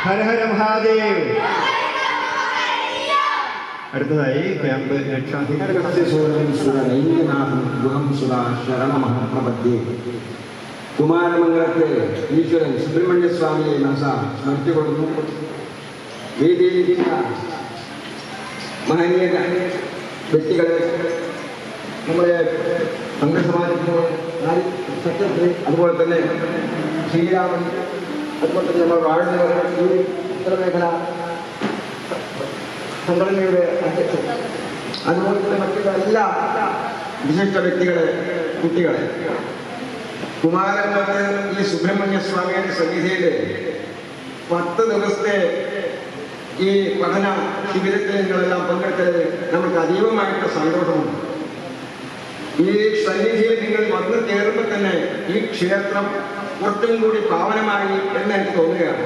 ഹര ഹര മഹാദേവ്. അടുത്തതായി ക്യാമ്പ് കുമാരമംഗലത്തെ ഈശ്വരൻ സുബ്രഹ്മണ്യ സ്വാമിയെ മനസ്സ സ്മരിച്ചുകൊടുന്നു. വേദിയിലിരിക്കുന്ന മഹനീയ വ്യക്തികളെ, നമ്മുടെ സംഘസമാജത്തിൻ്റെ സെക്രട്ടറി, അതുപോലെ തന്നെ ശ്രീരാമൻ, അതുപോലെ തന്നെ നമ്മൾ വാഴുന്നവർ, ഈ ഉത്തരമേഖല സംഘടനയുടെ അധ്യക്ഷൻ, അതുപോലെ തന്നെ മറ്റുള്ള എല്ലാ വിശിഷ്ട വ്യക്തികളെ, കുട്ടികളെ, കുമാരമംഗലത്ത് ഈ സുബ്രഹ്മണ്യ സ്വാമിയുടെ സന്നിധിയിൽ 10 ദിവസത്തെ ഈ പഠന ശിബിരത്തിൽ നിങ്ങളെല്ലാം പങ്കെടുത്തത് നമുക്ക് അതീവമായിട്ട് സന്തോഷമുണ്ട്. ഈ സന്നിധിയിൽ നിങ്ങൾ വന്നു കയറുമ്പോൾ തന്നെ ഈ ക്ഷേത്രം കുറച്ചും കൂടി പാവനമായി എന്ന് എനിക്ക് തോന്നുകയാണ്.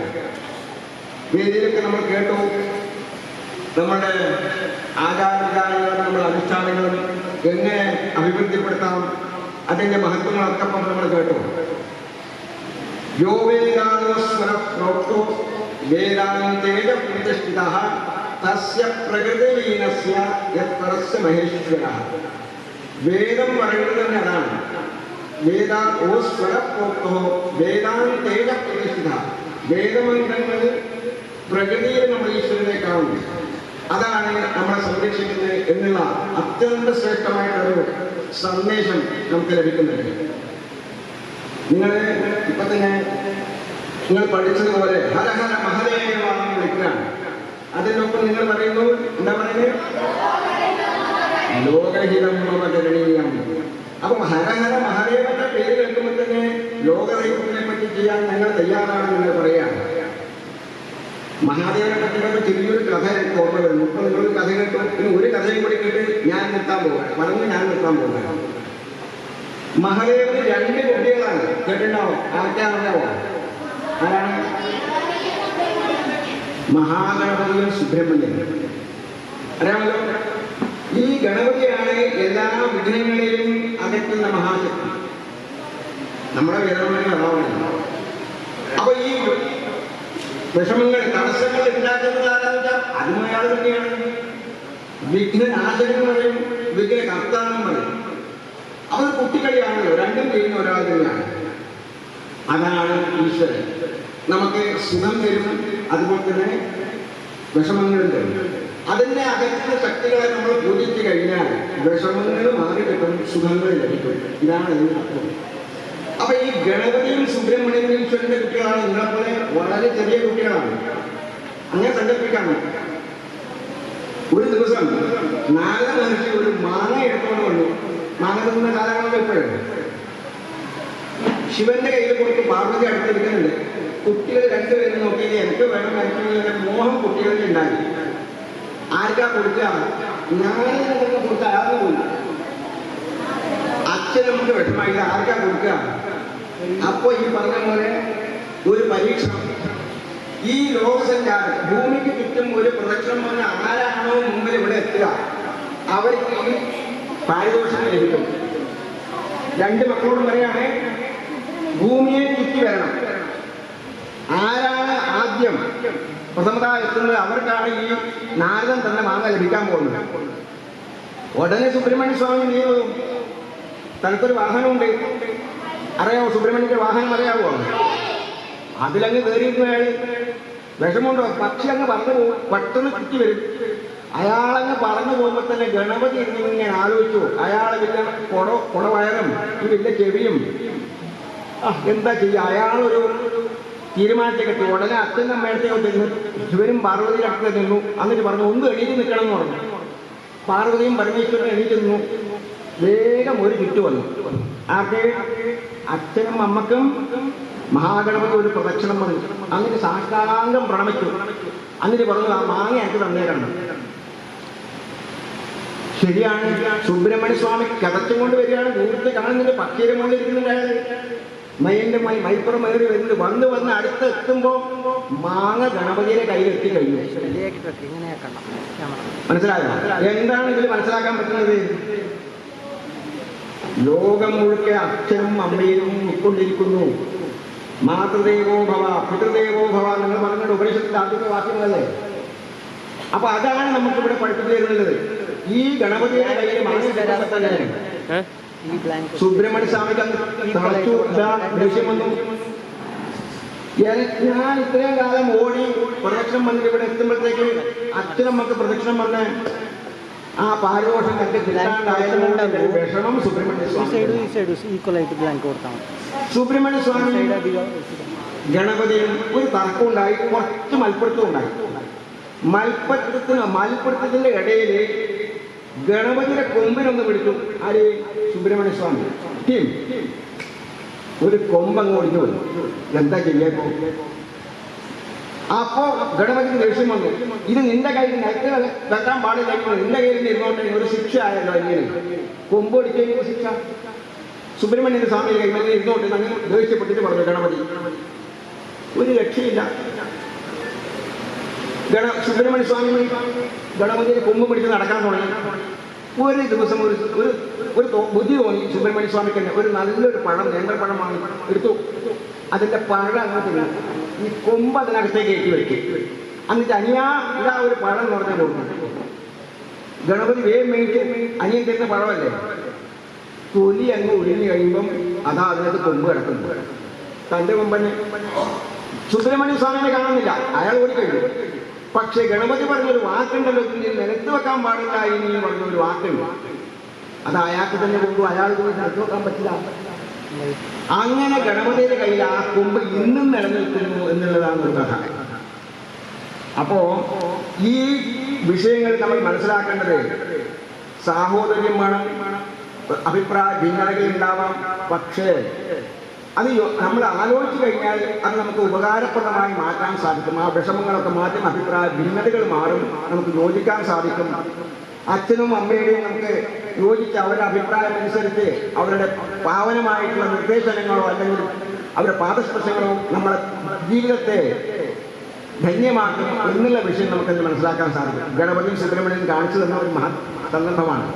വേദിയിലൊക്കെ നമ്മൾ കേട്ടു നമ്മുടെ ആചാരവിധാനങ്ങളും നമ്മുടെ അനുഷ്ഠാനങ്ങളും എങ്ങനെ അഭിവൃദ്ധിപ്പെടുത്താം, അതിൻ്റെ മഹത്വങ്ങളൊക്കെ നമ്മൾ കേട്ടു. യോ വേദാന്തസ്വര പ്രോക്തോ വേദാന്തേന പ്രതിഷ്ഠിതഃ തസ്യ പ്രകൃതിലീനസ്യ യത്പരസ്യ മഹേശ്വരഃ. വേദം പറയുന്നത് തന്നെ അതാണ്. വേദാന്തോ സ്വരപ്രോക്തോ വേദാന്തേന പ്രതിഷ്ഠിതഃ. വേദമന്ത്രങ്ങൾ പ്രകൃതിയിൽ നമ്മൾ ഈശ്വരനെ കാണുന്നു, അതാണ് നമ്മളെ സംരക്ഷിക്കുന്നത് എന്നുള്ള അത്യന്ത ശ്രേഷ്ഠമായിട്ടൊരു സന്ദേശം നമുക്ക് ലഭിക്കുന്നുണ്ട്. നിങ്ങൾ ഇപ്പൊ തന്നെ നിങ്ങൾ പഠിച്ചതുപോലെ ഹര ഹര മഹാദേവാണെന്ന് വിളിക്കുകയാണ്. അതിനൊപ്പം നിങ്ങൾ പറയുന്നു, എന്താ പറയുന്നത്? ലോകഹിതം ലോകരണീയം. അപ്പം ഹര ഹര മഹാദേവന്റെ പേര് കേൾക്കുമ്പോൾ തന്നെ ലോകദൈവത്തിനെ പറ്റി ചെയ്യാൻ ഞങ്ങൾ തയ്യാറാണെന്ന് നിങ്ങൾ പറയുകയാണ്. മഹാദേവനെ പറ്റിയുള്ള ചെറിയൊരു കഥ എനിക്ക് ഓർമ്മ വരുന്നു. ഇപ്പൊ നിങ്ങളൊരു കഥ കേട്ടു, പിന്നെ ഒരു കഥയും കൂടി കേട്ട് ഞാൻ നിർത്താൻ പോവുകയാണ്. ഞാൻ നിർത്താൻ പോവുകയാണ്. മഹാദേവന് 2 കുട്ടികളാണ്. കേട്ടിട്ടുണ്ടാവോ? ആർക്കാണോ? ആരാണ്? മഹാഗണപതിയും സുബ്രഹ്മണ്യനും. അറിയാമല്ലോ, ഈ ഗണപതിയാണ് എല്ലാ വിഘ്നങ്ങളെയും അകറ്റുന്ന മഹാശക്തി. നമ്മുടെ വേദങ്ങളിൽ അഭാവമാണ്. അപ്പൊ ഈ വിഷമങ്ങൾ, തടസ്സങ്ങൾ ഉണ്ടാക്കുന്നത് ആരാന്ന് വെച്ചാൽ അതും അയാൾ തന്നെയാണ്. വിഘ്നനാശകൻ പറയും, വിഘ്നകർത്താനും പറയും. അവർ കുട്ടികളിയാണല്ലോ, രണ്ടും ചെയ്യുന്ന ഒരാൾ തന്നെയാണ്. അതാണ് ഈശ്വരൻ. നമുക്ക് സുഖം തരും, അതുപോലെ തന്നെ വിഷമങ്ങളും തരും. അതിനെ അകറ്റുന്ന ശക്തികളെ നമ്മൾ പൂജിച്ചു കഴിഞ്ഞാൽ വിഷമങ്ങൾ മാറിക്കിട്ടും, സുഖങ്ങൾ ലഭിക്കും. ഇതാണ് അതിന്റെ അർത്ഥം. അപ്പൊ ഈ ഗണപതിയും സുബ്രഹ്മണ്യനും ഈശ്വരന്റെ കുട്ടികളാണ്. നിങ്ങളെപ്പോലെ വളരെ ചെറിയ കുട്ടികളാണ്. അങ്ങനെ സങ്കല്പിക്കാണ്. ഒരു ദിവസം നാരദ മഹർഷി ഒരു മാങ്ങ എടുത്തുകൊണ്ട് വന്നു. മാങ്ങ തിന്നുന്ന കാലങ്ങളൊക്കെ ഇപ്പോഴുണ്ട്. ശിവന്റെ കയ്യിൽ കൊടുത്ത് പാർവതി അടുത്തിരിക്കുന്നുണ്ട്. കുട്ടികൾ 2 പേരും നോക്കിയിട്ട് എനിക്ക് വേണം, എനിക്ക് മോഹം കുട്ടികളിൽ ഉണ്ടായി. ആർക്കാ കൊടുക്കുക? ഞാൻ കൊടുത്ത അയാൾക്ക് പോയി. അച്ഛനമ്മക്ക് വിഷമായിട്ട് ആർക്കാ കൊടുക്കുക? അപ്പോ ഈ പറഞ്ഞ പോലെ ഒരു പരീക്ഷണം. ഈ ലോകസഞ്ചാരം, ഭൂമിക്ക് ചുറ്റും ഒരു പ്രദക്ഷിണം വന്ന് ആരാണോ മുമ്പിൽ ഇവിടെ എത്തുക അവർക്ക് ഈ പാരിതോഷികം ലഭിക്കും. 2 മക്കളോടും പറയാണ്, ഭൂമിയെ ചുറ്റി വരണം. ആരാണ് ആദ്യം പ്രഥമത എത്തുന്നത് അവർക്കാണ് ഈ നാരദൻ തന്നെ മാങ്ങ ലഭിക്കാൻ പോകുന്നത്. ഉടനെ സുബ്രഹ്മണ്യ സ്വാമി നീ തനക്കൊരു വാഹനമുണ്ട്. അറിയാവോ സുബ്രഹ്മണ്യന്റെ വാഹനം? അറിയാവോ? അതിലങ്ങ് കയറിയിരുന്ന അയാൾ വിഷമുണ്ടോ? പക്ഷി അങ്ങ് പറന്നു പോകും, പെട്ടെന്ന് ചുറ്റി വരും. അയാളങ്ങ് പറന്നു പോകുമ്പോൾ തന്നെ ഗണപതി ഇങ്ങനെ ആലോചിച്ചു. അയാളെ വലിയ കുടവയറും ഈ വലിയ ചെവിയും എന്താ ചെയ്യുക? അയാളൊരു തീരുമാനത്തെ കിട്ടി. ഉടനെ അച്ഛൻ്റെ അമ്മയടുത്തേ കൊണ്ടിരുന്നു. ശിവനും പാർവതിയുടെ അടുത്ത് നിന്നു. എന്നിട്ട് പറഞ്ഞു, ഒന്ന് എണീറ്റ് നിൽക്കണം എന്ന് പറഞ്ഞു. പാർവതിയും പരമേശ്വരനും എണീറ്റ് നിന്നു. വേഗം ഒരു ചുറ്റു വന്നു. ആർക്ക്? അച്ഛനും അമ്മക്കും മഹാഗണപതി ഒരു പ്രദക്ഷിണം വന്നു. എന്നിട്ട് സാഷ്ടാംഗം പ്രണമിച്ചു. എന്നിട്ട് പറഞ്ഞു, ആ മാങ്ങ എനിക്ക് തന്നേക്കണം. ശരിയാണ്. സുബ്രഹ്മണ്യ സ്വാമി കിടച്ചും കൊണ്ട് വരികയാണ്. ദൂരത്ത് കാണുന്നില്ല, പക്ഷിയുടെ മുകളിൽ ഇരിക്കുന്നുണ്ട് അയാൾ. മൈൻ്റെ മൈപ്പുറം മയറി വരുന്നുണ്ട്. വന്ന് അടുത്ത് എത്തുമ്പോ മാങ്ങ ഗണപതിയുടെ കയ്യിലെത്തി കഴിഞ്ഞു. മനസ്സിലായോ? എന്താണ് ഇതിൽ മനസ്സിലാക്കാൻ പറ്റുന്നത്? ലോകം മുഴുക്കെ അച്ഛനും അമ്മയും ഉൾക്കൊണ്ടിരിക്കുന്നു. മാതൃദേവോ ഭവ പിതൃദേവോ ഭവ നിങ്ങൾ പറഞ്ഞ ഉപനിഷത്തിന്റെ ആദ്യത്തെ വാക്യങ്ങളല്ലേ. അപ്പൊ അതാണ് നമുക്കിവിടെ പഠിപ്പിച്ചു തരുന്നത്. ഈ ഗണപതിയുടെ കയ്യിൽ മനസ്സിൽ സുബ്രഹ്മണ്യ സ്വാമിക്ക് ദേഷ്യം വന്നു. ഞാൻ ഇത്രയും കാലം ഓടി പ്രദക്ഷിണം വന്നിട്ട് ഇവിടെ എത്തുമ്പോഴത്തേക്ക് അച്ഛനമ്മക്ക് പ്രദക്ഷിണം വന്ന് ആ പാരിതോഷം കണ്ട് കിട്ടാണ്ടായതുകൊണ്ട് വിഷമം സുബ്രഹ്മണ്യ സ്വാമി. സുബ്രഹ്മണ്യ സ്വാമി ഗണപതിയും ഒരു തർക്കം ഉണ്ടായി, കുറച്ച് മൽപ്പിടുത്തം ഉണ്ടായി. മൽപ്പിടുത്തത്തിന്റെ ഇടയിൽ ഗണപതിയുടെ കൊമ്പിനൊന്ന് പിടിച്ചു. ആര്? സുബ്രഹ്മണ്യ സ്വാമി. ഒരു കൊമ്പങ്ങ് ഒടിഞ്ഞു പോയി. എന്താ ചെയ്യാ? അപ്പോ ഗണപതിക്ക് ദേഷ്യം വന്നു. ഇത് നിന്റെ കയ്യിൽ വെക്കാൻ പാടില്ല, നിന്റെ കയ്യിൽ ഇരുന്നോട്ടെ, ഒരു ശിക്ഷ ആയല്ലോ. ഇങ്ങനെ കൊമ്പ് ഒടിക്കുന്ന ശിക്ഷ സുബ്രഹ്മണ്യന്റെ സ്വാമിയുടെ കൈമേൽ ഇരുന്നോട്ട് അങ്ങനെ ദേഷ്യപ്പെട്ടിട്ട് പറഞ്ഞു ഗണപതി. ഒരു രക്ഷയില്ല. സുബ്രഹ്മണ്യ സ്വാമി ഗണപതിയെ കൊമ്പ് പിടിച്ച് നടക്കാൻ തുടങ്ങി. ഒരു ദിവസം ഒരു ബുദ്ധി തോന്നി സുബ്രഹ്മണ്യ സ്വാമിക്ക് തന്നെ. ഒരു നല്ലൊരു പഴം, നേന്ത്രപ്പഴം വാങ്ങി എടുത്തു. അതിന്റെ പഴം അങ്ങോട്ട് വീണു. ഈ കൊമ്പ് അതിനകത്തേക്ക് കയറ്റി വെച്ചു. എന്നിട്ട് അനിയാ ഇതാ ഒരു പഴം എന്ന് പറഞ്ഞാൽ കൊടുക്കും. ഗണപതി വേഗം മേടിച്ചു. അനിയൻ തരുന്ന പഴമല്ലേ. തൊലി അങ്ങ് ഒഴിഞ്ഞു കഴിയുമ്പം അതാ അതിനകത്ത് കൊമ്പ് കിടക്കുന്നു. തന്റെ കൊമ്പന്നെ സുബ്രഹ്മണ്യ സ്വാമിനെ കാണുന്നില്ല, അയാൾ ഓടിക്കഴിഞ്ഞു. പക്ഷെ ഗണപതി പറഞ്ഞൊരു വാക്കുണ്ടല്ലോ, നിലത്ത് വെക്കാൻ പാടില്ല ഇനി പറഞ്ഞൊരു വാക്കുണ്ട്. അത് അയാൾക്ക് തന്നെ കൊണ്ടു, അയാൾ നിലത്ത് വെക്കാൻ പറ്റില്ല. അങ്ങനെ ഗണപതിയുടെ കയ്യിൽ ആ കൊമ്പ് ഇന്നും നിലനിൽക്കുന്നു എന്നുള്ളതാണ് ഒരു കഥ. അപ്പോ ഈ വിഷയങ്ങൾ നമ്മൾ മനസ്സിലാക്കേണ്ടത് സാഹോദര്യം വേണം. അഭിപ്രായ ഭിന്നതകൾ ഉണ്ടാവാം, പക്ഷേ അത് നമ്മൾ ആലോചിച്ച് കഴിഞ്ഞാൽ അത് നമുക്ക് ഉപകാരപ്രദമായി മാറ്റാൻ സാധിക്കും. ആ വിഷമങ്ങളൊക്കെ മാറ്റും, അഭിപ്രായ ഭിന്നതകൾ മാറും, നമുക്ക് യോജിക്കാൻ സാധിക്കും. അച്ഛനും അമ്മയുടെയും നമുക്ക് യോജിച്ച് അവരുടെ അഭിപ്രായം അനുസരിച്ച് അവരുടെ പാവനമായിട്ടുള്ള നിർദ്ദേശങ്ങളോ അല്ലെങ്കിൽ അവരുടെ പാദസ്പർശങ്ങളോ നമ്മളെ ജീവിതത്തെ ധന്യമാക്കും എന്നുള്ള വിഷയം നമുക്കെന്ന് മനസ്സിലാക്കാൻ സാധിക്കും. ഗണപതിയും സുബ്രഹ്മണ്യനും കാണിച്ചു തന്ന ഒരു മഹത് സന്ദർഭമാണ്.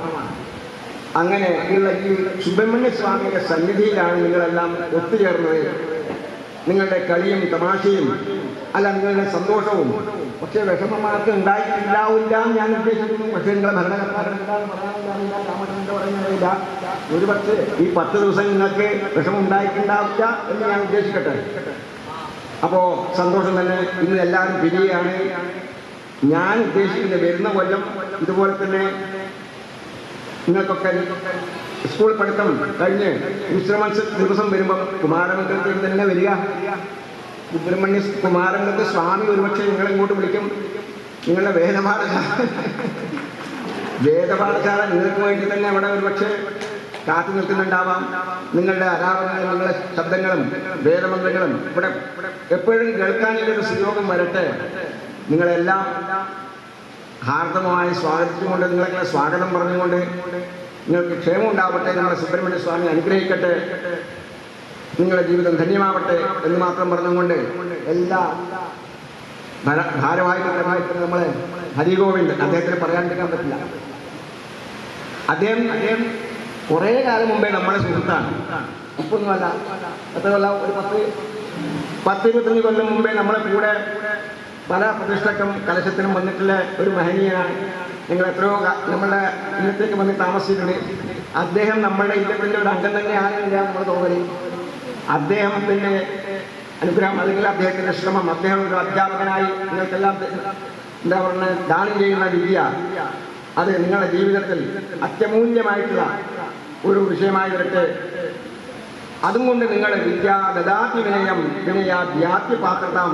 അങ്ങനെ ഉള്ള ഈ സുബ്രഹ്മണ്യ സ്വാമിയുടെ സന്നിധിയിലാണ് നിങ്ങളെല്ലാം ഒത്തുചേർന്നത്. നിങ്ങളുടെ കളിയും തമാശയും അല്ല നിങ്ങളുടെ സന്തോഷവും. പക്ഷെ വിഷമമാർക്ക് ഉണ്ടായിട്ടില്ലാവില്ല ഞാൻ ഉദ്ദേശിക്കുന്നു. പക്ഷേ നിങ്ങളെ ഭരണകർത്താക്കളെന്താന്ന് പറയാനില്ല, രാമചന്ദ്രൻ പറയുന്നില്ല. ഒരു പക്ഷേ ഈ 10 ദിവസം നിങ്ങൾക്ക് വിഷമം ഉണ്ടായിട്ടുണ്ടാവില്ല എന്ന് ഞാൻ ഉദ്ദേശിക്കട്ടെ. അപ്പോ സന്തോഷം തന്നെ. ഇന്ന് എല്ലാവരും പിരിയുകയാണ്. ഞാൻ ഉദ്ദേശിക്കുന്നത് വരുന്ന കൊല്ലം ഇതുപോലെ തന്നെ നിങ്ങൾക്കൊക്കെ സ്കൂൾ പഠിത്തം കഴിഞ്ഞ് വിശ്രമ ദിവസം വരുമ്പം കുമാരമംഗലത്തിൽ തന്നെ വരിക. സുബ്രഹ്മണ്യ കുമാരമംഗലത്തെ സ്വാമി ഒരുപക്ഷെ നിങ്ങളെ ഇങ്ങോട്ട് വിളിക്കും. നിങ്ങളുടെ വേദപാഠശാല നിങ്ങൾക്ക് വേണ്ടി തന്നെ അവിടെ ഒരുപക്ഷെ കാത്തു നിൽക്കുന്നുണ്ടാവാം. നിങ്ങളുടെ ആരാധനകളും നിങ്ങളുടെ ശബ്ദങ്ങളും വേദമന്ത്രങ്ങളും ഇവിടെ എപ്പോഴും കേൾക്കാനുള്ളൊരു സുയോഗം വരട്ടെ. നിങ്ങളെല്ലാം ഹാർദമായി സ്വാഗതിച്ചുകൊണ്ട് നിങ്ങളെ സ്വാഗതം പറഞ്ഞുകൊണ്ട് നിങ്ങൾക്ക് ക്ഷേമം ഉണ്ടാവട്ടെ, നിങ്ങളുടെ സുബ്രഹ്മണ്യ സ്വാമി അനുഗ്രഹിക്കട്ടെ, നിങ്ങളുടെ ജീവിതം ധന്യമാവട്ടെ എന്ന് മാത്രം പറഞ്ഞുകൊണ്ട് എല്ലാ ഭാരവാഹികളുമായിട്ട് നമ്മളെ ഹരിഗോവിന്ദ് അദ്ദേഹത്തിന് പറയാണ്ടിരിക്കാൻ പറ്റില്ല. അദ്ദേഹം കുറേ കാലം മുമ്പേ നമ്മളെ സുഹൃത്താണ്. ഇപ്പൊന്നുമല്ല, എത്ര കൊല്ലം, ഒരു 10-25 കൊല്ലം മുമ്പേ നമ്മളെ കൂടെ പല പ്രതിഷ്ഠക്കും കലശത്തിനും വന്നിട്ടുള്ള ഒരു മഹനീയനാണ്. നിങ്ങൾ എത്രയോ നമ്മളുടെ ഇന്നത്തേക്ക് വന്ന് താമസിച്ചിട്ടുണ്ട്. അദ്ദേഹം നമ്മളുടെ ഇല്ലത്തിൻ്റെ ഒരു അംഗം തന്നെയാണെന്നില്ല നമ്മൾ തോന്നല്. അദ്ദേഹത്തിൻ്റെ അനുഗ്രഹം അല്ലെങ്കിൽ അദ്ദേഹത്തിൻ്റെ ശ്രമം, അദ്ദേഹം ഒരു അധ്യാപകനായി നിങ്ങൾക്കെല്ലാം എന്താ പറയുക ദാനം ചെയ്യുന്ന വിദ്യ, അത് നിങ്ങളുടെ ജീവിതത്തിൽ അത്യമൂല്യമായിട്ടുള്ള ഒരു വിഷയമായി വരട്ടെ. അതുകൊണ്ട് നിങ്ങളുടെ വിദ്യാ ദദാതി വിനയം വിനയാദ്യാതി പാത്രതാം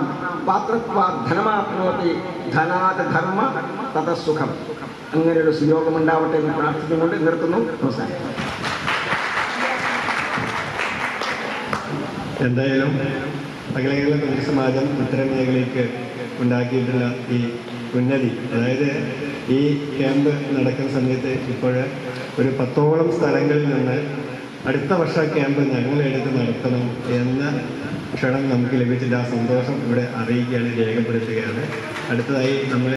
പാത്രധനമാപ്നോതി ധനാത് ധർമ്മ തതസുഖം. അങ്ങനെ ഒരു സുയോഗം ഉണ്ടാവട്ടെ എന്ന് പ്രാർത്ഥിച്ചുകൊണ്ട് നിർത്തുന്നു. നമസ്കാരം. എന്തായാലും അഖില കേരള ഹിന്ദു സമാജം ഉത്തരമേഖലയ്ക്ക് ഉണ്ടാക്കിയിട്ടുള്ള ഈ ഉന്നതി, അതായത് ഈ ക്യാമ്പ് നടക്കുന്ന സമയത്ത് ഇപ്പോൾ ഒരു 10ഓളം സ്ഥലങ്ങളിൽ നിന്ന് അടുത്ത വർഷ ക്യാമ്പ് ഞങ്ങളെടുത്ത് നടത്തണം എന്ന ക്ഷണം നമുക്ക് ലഭിച്ചിട്ട് ആ സന്തോഷം ഇവിടെ അറിയിക്കുകയാണ്, രേഖപ്പെടുത്തുകയാണ്. അടുത്തതായി നമ്മൾ